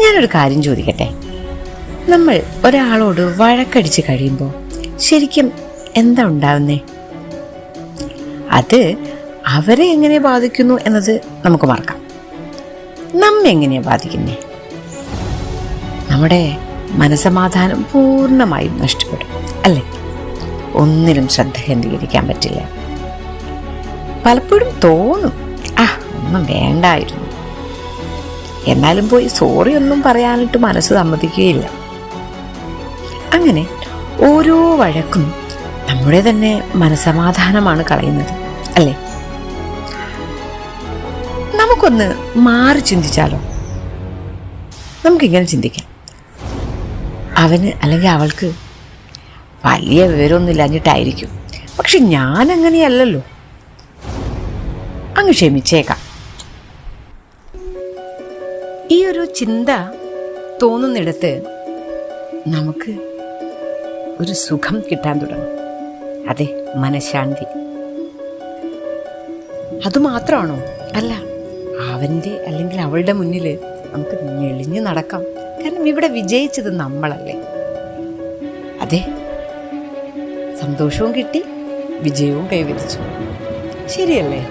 ഞാനൊരു കാര്യം ചോദിക്കട്ടെ, നമ്മൾ ഒരാളോട് വഴക്കടിച്ച് കഴിയുമ്പോൾ ശരിക്കും എന്താ ഉണ്ടാവുന്നേ? അത് അവരെ എങ്ങനെ ബാധിക്കുന്നു എന്നത് നമുക്ക് മറക്കാം. നമ്മെ എങ്ങനെയാ ബാധിക്കുന്നേ? നമ്മുടെ മനസമാധാനം പൂർണ്ണമായും നഷ്ടപ്പെടും, അല്ലേ? ഒന്നിലും ശ്രദ്ധ കേന്ദ്രീകരിക്കാൻ പറ്റില്ല. പലപ്പോഴും തോന്നും, ഒന്നും വേണ്ടായിരുന്നു. എന്നാലും പോയി സോറി ഒന്നും പറയാനിട്ട് മനസ്സ് സമ്മതിക്കുകയില്ല. അങ്ങനെ ഓരോ വഴക്കും നമ്മുടെ തന്നെ മനസമാധാനമാണ് കളയുന്നത്, അല്ലേ? നമുക്കൊന്ന് മാറി ചിന്തിച്ചാലോ? നമുക്കിങ്ങനെ ചിന്തിക്കാം, അവന് അല്ലെങ്കിൽ അവൾക്ക് വലിയ വിവരമൊന്നും ഇല്ലാഞ്ഞിട്ടായിരിക്കും, പക്ഷെ ഞാൻ അങ്ങനെയല്ലല്ലോ, അങ്ങ് ക്ഷമിച്ചേക്കാം. ഈ ഒരു ചിന്ത തോന്നുന്നിടത്ത് നമുക്ക് ഒരു സുഖം കിട്ടാൻ തുടങ്ങും. അതെ, മനഃശാന്തി. അതുമാത്രമാണോ? അല്ല, അവൻ്റെ അല്ലെങ്കിൽ അവളുടെ മുന്നിൽ നമുക്ക് ഞെളിഞ്ഞു നടക്കാം. കാരണം ഇവിടെ വിജയിച്ചത് നമ്മളല്ലേ. അതെ, സന്തോഷവും കിട്ടി, വിജയവും കൈവരിച്ചു. ശരിയല്ലേ?